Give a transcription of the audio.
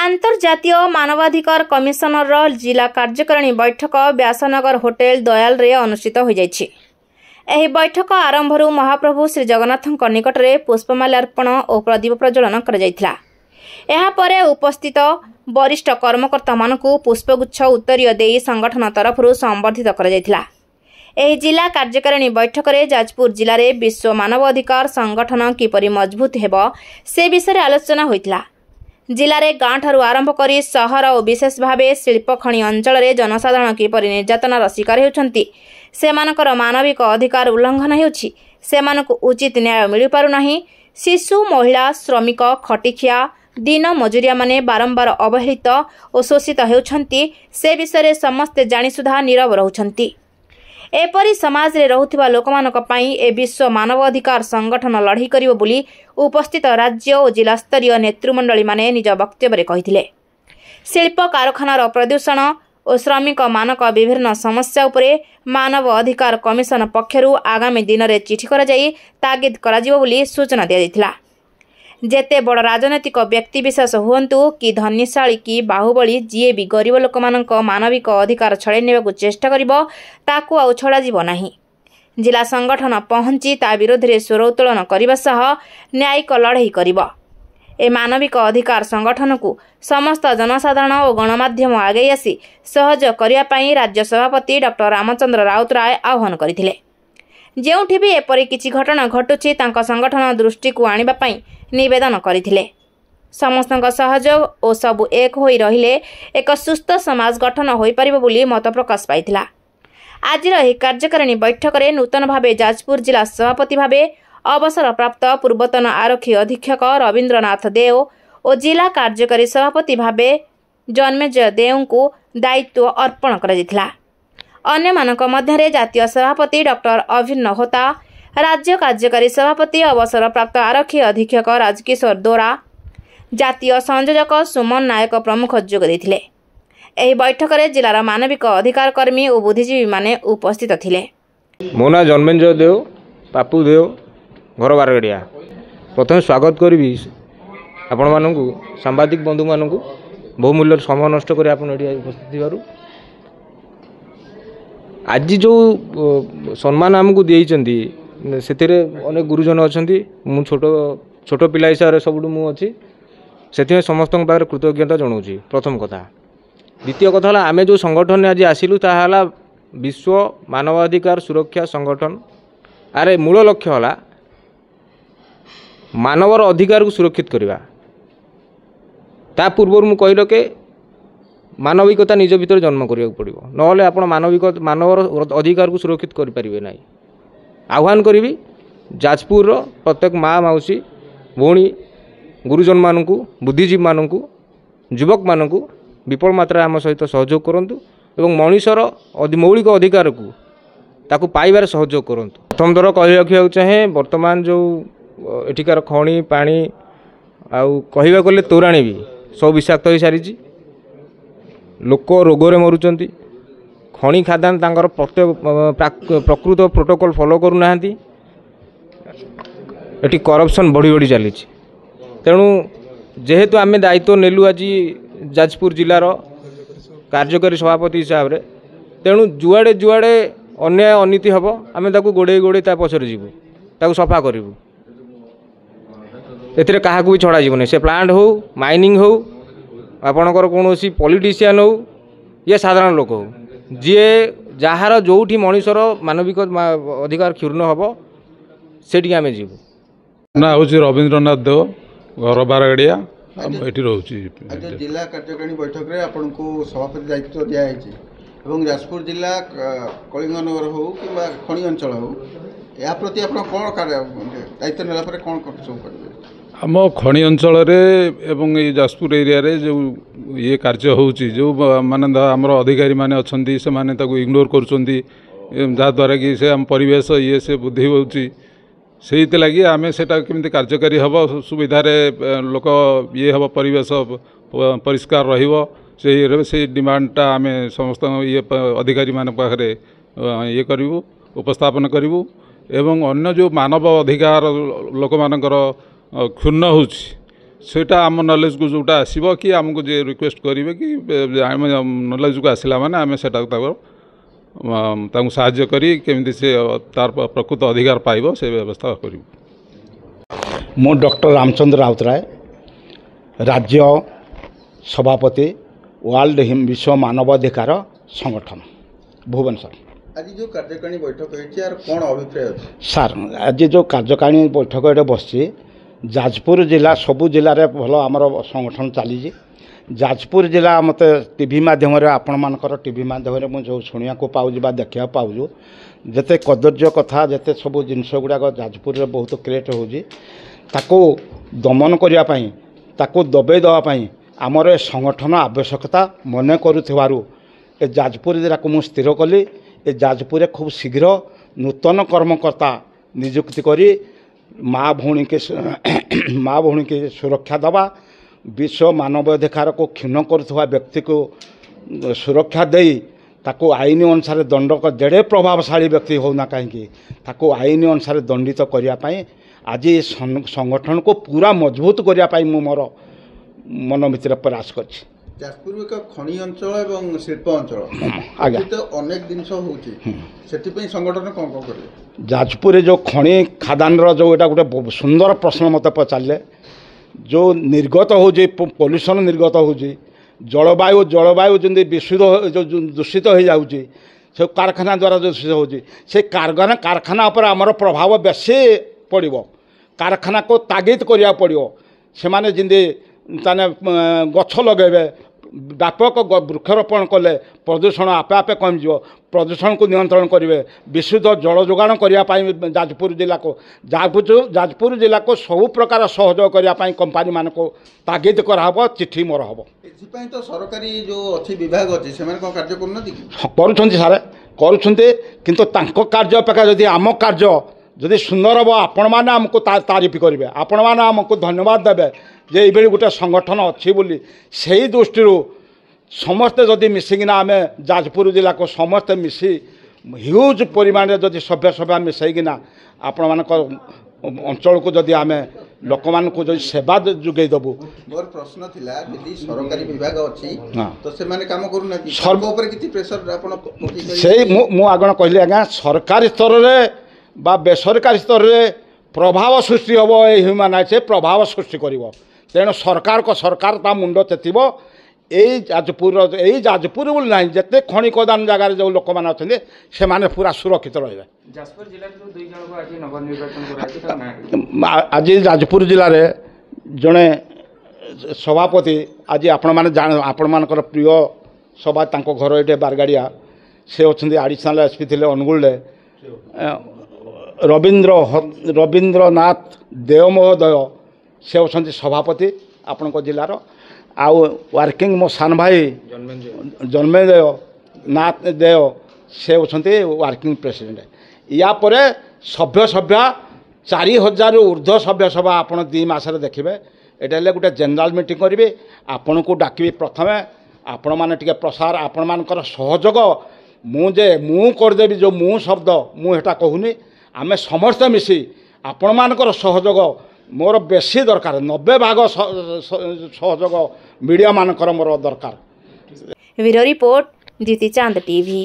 आंतरजातीय मानवाधिकार कमिशनर जिला कार्यकारिणी बैठक व्यासनगर होटेल दयाल रे अनुष्ठित हो जाइछि। एही बैठक आरंभ महाप्रभु श्री जगन्नाथ निकट में पुष्पमाल्यार्पण और प्रदीप प्रज्वलन कर उपस्थित वरिष्ठ कर्मकर्ता मानकु पुष्पगुच्छ उत्तरीय दे संगठन तरफ संबर्धित कर जिला कार्यकारिणी बैठक में जाजपुर जिले में विश्व मानवाधिकार संगठन किपरि मजबूत हेब से विषय आलोचना होइतिला। जिले में गाँ ठारू आरंभ कर सहर और विशेष भाव शिल्प खनि अंचल में जनसाधारण किपरि निर्यातनार शिकार होउछन्ति, सेमानकर मानविक अधिकार उल्लंघन हेउछि, सेमानकु उचित न्याय मिल पारु नाही। शिशु महिला श्रमिक खटिखिया दिन मजुरिया माने बारंबार अवहेलित और शोषित हेउछन्ति, से विषय समस्ते जानिसुधा नीरव रहुछन्ति। एपरि समाज रे रहुथिबा लोकमानक पई ए विश्व मानवाधिकार संगठन लढ़ी करिवो बोली उपस्थित राज्य और जिला स्तरीय नेतृमंडली माने निज वक्तव्य रे कहिथिले। शिल्प कारखानार प्रदूषण और श्रमिक मानक विभिन्न समस्या उपरे मानव अधिकार कमिशन पक्षरु आगामी दिन में चिठी करा जाई तागिद करा जिवो बोली सूचना दिया जायतिला। जेते बड़ राजनैतिक व्यक्ति विशेष हुअन्तु कि धनीशाली कि बाहुबली जीए भी गरीब लोक मानविक अधिकार छड़े नेबाकु चेष्टा करिबो ताकू आउ छड़ा जीवो नाही। जिला संगठन पहुंची ता विरोध में स्वर उत्तोलन करने सह न्यायिक लड़ाई करिबो। ए मानविक अधिकार संगठन को समस्त जनसाधारण और गणमाध्यम आगे आसी सहयोग करने पई राज्य सभापति डॉक्टर रामचंद्र राउतराय आह्वान करथिले। जेउठी भी एपरि किछि घटना घटुछि तांका संगठन दृष्टि को आनिबा पई निवेदन करथिले। समस्तक सहयोग और सबु एक होई रहिले एक सुस्थ समाज गठन होई परिबो बोली मत प्रकाश पाइथिला। आज कार्यकारिणी बैठक में नूतन भावे जाजपुर जिला सभापति भावे अवसर प्राप्त पूर्वतन आरक्षी अधीक्षक रवीन्द्रनाथ देव और जिला कार्यकारी सभापति भावे जन्मेजय देव को दायित्व अर्पण कर अन्य मानक मध्य जातीय सभापति डॉक्टर अभिन्न होता, राज्य कार्यकारी सभापति अवसर प्राप्त आरक्षी अधीक्षक राजकिशोर दोरा, जातीय संयोजक सुमन नायक प्रमुख जोग देथिले। एही बैठक में जिलार मानविक अधिकार कर्मी और बुद्धिजीवी माने उपस्थित थिले। मो ना जन्मेजय देव पापू देव घर बारगड़िया। प्रथम स्वागत करी आपण मानू सांबादिक बंधु मानू बहुमूल्य समय नष्ट कर उपस्थित आज जो सम्मान आमको देइचंदी से अनेक गुरुजन अच्छा मु छोट छोट पिला हिसाब से सबुठ मुझे से समस्त पाखे कृतज्ञता जनाऊँगी। प्रथम कथा। द्वितीय कथा है आम जो संगठन आज आसिलु ताहा विश्व मानवाधिकार सुरक्षा संगठन। आरे मूल लक्ष्य है मानवर अधिकार को सुरक्षित करवा। ता पूर्व मु कहल के मानविकता निज भीतर जन्म करिया पड़िबो, नहले आपण मानवर अधिकार को सुरक्षित करि परिबे नाही। आह्वान करी जाजपुर प्रत्येक माँ मौसी भौणी गुरुजन मानू बुद्धिजीवी मानू युवक मानू विपुल मात्रा आम सहित सहयोग करंतु एवं मनुष्यर मौलिक अधिकार को ताकू पाइबार सहयोग करंतु। प्रथम थर कहि रखिया चाहे वर्तमान जो एठिकार खणी पानी आउ कहवा गले तोराणी भी सब विषाक्त हो सारी। लोक रोगरे मरुचंती। खणी खादान तांकर प्रकृत प्रोटोकॉल फॉलो करूना। एटी करप्शन बढ़ी बढ़ी चली। तेणु जेहेतु आम दायित्व नेलु आज जाजपुर जिलार कार्यकारी सभापति हिसाब से, तेणु जुआड़े जुआड़े अन्याय अनीति हम आम गोड़े गोड़े पछरे जीवु ताकू सफा करूँ। एथिरे काहाकू भी छड़ा जीवनी से प्लांट हो माइनिंग हो आपणकर कौन पॉलिटिशियन हो या साधारण लोक हो जी जार जोठी मनुष्यर मानविक अधिकार क्षुण्ण हम से आम जीवु। ना हूँ रवीन्द्रनाथ देव घर बारगड़िया ये रोचे। जिला कार्यकारिणी बैठक में आपन को सभापति दायित्व दिखाई एवं जाजपुर जिला कलिंगनगर हो कि खणी अंचल हो या प्रति आप कौन दायित्व नेला कौन सब करेंगे? आम खणी अंचल एवं ये जाजपुर एरिया रे जो ये कार्य होउची जो माने आमर अधिकारी माने अछंती से माने ताको इग्नोर करूछंती जहाँद्वारा कि से आम परिवेश ये से बुद्धि होउची से लगी आम से केमती कार्यकारी हम सुविधार लोक ये हम परिवेश परिष्कार से डिमांडटा आम समस्त ये अधिकारी मान पाखे ये करूँ उपस्थापन करूँ एवं अन्य जो मानव अधिकार लोक मानकर क्षुण्ण होउची ସେଇଟା ଆମ ନଲେଜକୁ ଯେଉଁଟା ଆସିବ କି ଆମକୁ ଯିଏ ରିକ୍ୱେଷ୍ଟ କରିବେ କି ଆମେ ନଲେଜକୁ ଆସିଲା ମାନେ ଆମେ ସେଟାକୁ ତାଙ୍କୁ ସାହାଯ୍ୟ କରି କେମିତି ସେ ତାର ପ୍ରକୃତ ଅଧିକାର ପାଇବ ସେ ବ୍ୟବସ୍ଥା କରିବୁ। ମୁଁ ଡକ୍ଟର ରାମଚନ୍ଦ୍ର ରାଉତରାୟ, ରାଜ୍ୟ ସଭାପତି ୱାର୍ଲଡ ବିଶ୍ୱ ମାନବାଧିକାର ସଂଗଠନ ଭୁବନେଶ୍ୱର। ଆଜି ଯେଉଁ କାର୍ଯ୍ୟକାରିଣୀ ବୈଠକ ହୋଇଛି ଏହାର କ'ଣ ଅଭିପ୍ରାୟ ଅଛି? ସାର୍, ଆଜି ଯେଉଁ କାର୍ଯ୍ୟକାରିଣୀ ବୈଠକ ଏଠି ବସିଛି, ଯାଜପୁର ଜିଲ୍ଲା ସବୁ ଜିଲ୍ଲାରେ ଭଲ ଆମର ସଂଗଠନ ଚାଲିଛି। ଯାଜପୁର ଜିଲ୍ଲା ମୋତେ ଟିଭି ମାଧ୍ୟମରେ ଆପଣମାନଙ୍କର ଟିଭି ମାଧ୍ୟମରେ ମୁଁ ଯେଉଁ ଶୁଣିବାକୁ ପାଉଛି ବା ଦେଖିବାକୁ ପାଉଛୁ, ଯେତେ କଦର୍ଯ୍ୟ କଥା ଯେତେ ସବୁ ଜିନିଷ ଗୁଡ଼ାକ ଯାଜପୁରରେ ବହୁତ କ୍ରିଏଟ୍ ହେଉଛି, ତାକୁ ଦମନ କରିବା ପାଇଁ ତାକୁ ଦବେଇ ଦେବା ପାଇଁ ଆମର ଏ ସଂଗଠନ ଆବଶ୍ୟକତା ମନେ କରୁଥିବାରୁ ଏ ଯାଜପୁର ଜିଲ୍ଲାକୁ ମୁଁ ସ୍ଥିର କଲି। ଏ ଯାଜପୁରରେ ଖୁବ୍ ଶୀଘ୍ର ନୂତନ କର୍ମକର୍ତ୍ତା ନିଯୁକ୍ତି କରି ମା ଭଉଣୀକି ସୁରକ୍ଷା ଦେବା, ବିଶ୍ୱ ମାନବାଧିକାରକୁ କ୍ଷୁଣ୍ଣ କରୁଥିବା ବ୍ୟକ୍ତିକୁ ସୁରକ୍ଷା ଦେଇ ତାକୁ ଆଇନ ଅନୁସାରେ ଦଣ୍ଡ, ଯେଡ଼େ ପ୍ରଭାବଶାଳୀ ବ୍ୟକ୍ତି ହେଉନା କାହିଁକି ତାକୁ ଆଇନ ଅନୁସାରେ ଦଣ୍ଡିତ କରିବା ପାଇଁ ଆଜି ସଂଗଠନକୁ ପୁରା ମଜବୁତ କରିବା ପାଇଁ ମୁଁ ମୋର ମନ ଭିତରେ ପ୍ରୟାସ କରିଛି। ଯାଜପୁର ଏକ ଖଣି ଅଞ୍ଚଳ ଏବଂ ଶିଳ୍ପ ଅଞ୍ଚଳ, ଆଜ୍ଞା, ଅନେକ ଜିନିଷ ହେଉଛି, ସେଥିପାଇଁ ସଂଗଠନ କ'ଣ କ'ଣ କରିବେ? ଯାଜପୁରରେ ଯେଉଁ ଖଣି ଖାଦାନର ଯେଉଁ ଏଇଟା ଗୋଟେ ସୁନ୍ଦର ପ୍ରଶ୍ନ ମୋତେ ପଚାରିଲେ, ଯେଉଁ ନିର୍ଗତ ହେଉଛି ପଲ୍ୟୁସନ୍ ନିର୍ଗତ ହେଉଛି, ଜଳବାୟୁ ଯେମିତି ଦୂଷିତ ହୋଇଯାଉଛି, ସେ କାରଖାନା ଦ୍ୱାରା ଦୂଷିତ ହେଉଛି, ସେ କାରଖାନା ଉପରେ ଆମର ପ୍ରଭାବ ବେଶୀ ପଡ଼ିବ। କାରଖାନାକୁ ତାଗିଦ କରିବାକୁ ପଡ଼ିବ। ସେମାନେ ଯେମିତି ତାନେ ଗଛ ଲଗାଇବେ, ବ୍ୟାପକ ବୃକ୍ଷରୋପଣ କଲେ ପ୍ରଦୂଷଣ ଆପେ ଆପେ କମିଯିବ। ପ୍ରଦୂଷଣକୁ ନିୟନ୍ତ୍ରଣ କରିବେ, ବିଶୁଦ୍ଧ ଜଳ ଯୋଗାଣ କରିବା ପାଇଁ ଯାଜପୁର ଜିଲ୍ଲାକୁ ସବୁ ପ୍ରକାର ସହଯୋଗ କରିବା ପାଇଁ କମ୍ପାନୀମାନଙ୍କୁ ତାଗିଦ କରାହେବ, ଚିଠି ମରାହେବ। ଏଥିପାଇଁ ତ ସରକାରୀ ଯେଉଁ ଅଛି ବିଭାଗ ଅଛି, ସେମାନେ କ'ଣ କାର୍ଯ୍ୟ କରୁନାହାନ୍ତି କି? କରୁଛନ୍ତି ସାର୍, କରୁଛନ୍ତି, କିନ୍ତୁ ତାଙ୍କ କାର୍ଯ୍ୟ ଅପେକ୍ଷା ଯଦି ଆମ କାର୍ଯ୍ୟ ଯଦି ସୁନ୍ଦର ହେବ, ଆପଣମାନେ ଆମକୁ ତାରିଫ କରିବେ, ଆପଣମାନେ ଆମକୁ ଧନ୍ୟବାଦ ଦେବେ ଯେ ଏଇଭଳି ଗୋଟେ ସଂଗଠନ ଅଛି ବୋଲି। ସେହି ଦୃଷ୍ଟିରୁ ସମସ୍ତେ ଯଦି ମିଶିକିନା ଆମେ ଯାଜପୁର ଜିଲ୍ଲାକୁ ସମସ୍ତେ ମିଶି ହ୍ୟୁଜ୍ ପରିମାଣରେ ଯଦି ସଭ୍ୟ ମିଶାଇକିନା ଆପଣମାନଙ୍କ ଅଞ୍ଚଳକୁ ଯଦି ଆମେ ଲୋକମାନଙ୍କୁ ଯଦି ସେବା ଯୋଗାଇ ଦେବୁ। ମୋର ପ୍ରଶ୍ନ ଥିଲା, ଯଦି ସରକାରୀ ବିଭାଗ ଅଛି ତ ସେମାନେ କାମ କରୁନାହାନ୍ତି, ସର୍ବ ଉପରେ କିଛି ପ୍ରେସର ଆପଣ ସେଇ ମୁଁ ଆଗଣ କହିଲି ଆଜ୍ଞା, ସରକାରୀ ସ୍ତରରେ ବା ବେସରକାରୀ ସ୍ତରରେ ପ୍ରଭାବ ସୃଷ୍ଟି ହେବ। এই ହ୍ୟୁମାନ୍ ରାଇଟ୍ସ ପ୍ରଭାବ ସୃଷ୍ଟି କରିବ। ତେଣୁ ସରକାର ତା ମୁଣ୍ଡ ଚେତିବ। ଏଇ ଯାଜପୁର ବୋଲି ନାହିଁ, ଯେତେ ଖଣି ଖଦାନ ଜାଗାରେ ଯେଉଁ ଲୋକମାନେ ଅଛନ୍ତି ସେମାନେ ପୁରା ସୁରକ୍ଷିତ ରହିବେ। ଆଜି ଯାଜପୁର ଜିଲ୍ଲାରେ ଜଣେ ସଭାପତି, ଆଜି ଆପଣମାନଙ୍କର ପ୍ରିୟ ସଭା, ତାଙ୍କ ଘର ଏଠି ବାରଗାଡ଼ିଆ, ସେ ଅଛନ୍ତି ଆଡ଼ିସନାଲ୍ ଏସ୍ପି ଥିଲେ ଅନୁଗୁଳରେ, ରବୀନ୍ଦ୍ରନାଥ ଦେଓ ମହୋଦୟ, ସେ ହେଉଛନ୍ତି ସଭାପତି ଆପଣଙ୍କ ଜିଲ୍ଲାର। ଆଉ ୱାର୍କିଂ ମୋ ସାନ ଭାଇ ଜନ୍ମେଜୟ ନାଥ ଦେଓ, ସେ ହେଉଛନ୍ତି ୱାର୍କିଂ ପ୍ରେସିଡେଣ୍ଟ। ୟା ପରେ ସଭ୍ୟ 4000ରୁ ଉର୍ଦ୍ଧ୍ୱ ସଭ୍ୟ ସଭା ଆପଣ 2 ମାସରେ ଦେଖିବେ। ଏଇଟା ହେଲେ ଗୋଟେ ଜେନେରାଲ୍ ମିଟିଂ କରିବେ, ଆପଣଙ୍କୁ ଡାକିବି। ପ୍ରଥମେ ଆପଣମାନେ ଟିକେ ପ୍ରସାର, ଆପଣମାନଙ୍କର ସହଯୋଗ, ମୁଁ କରିଦେବି ଯେଉଁ ମୁଁ ଶବ୍ଦ ମୁଁ ହେଟା କହୁନି, ଆମେ ସମସ୍ତେ ମିଶି ଆପଣମାନଙ୍କର ସହଯୋଗ ମୋର ବେଶୀ ଦରକାର। 90% ସହଯୋଗ ମିଡ଼ିଆମାନଙ୍କର ମୋର ଦରକାର। ବ୍ୟୁରୋ ରିପୋର୍ଟ, ଦ୍ୟୁତି ଚାନ୍ଦ, ଟିଭି।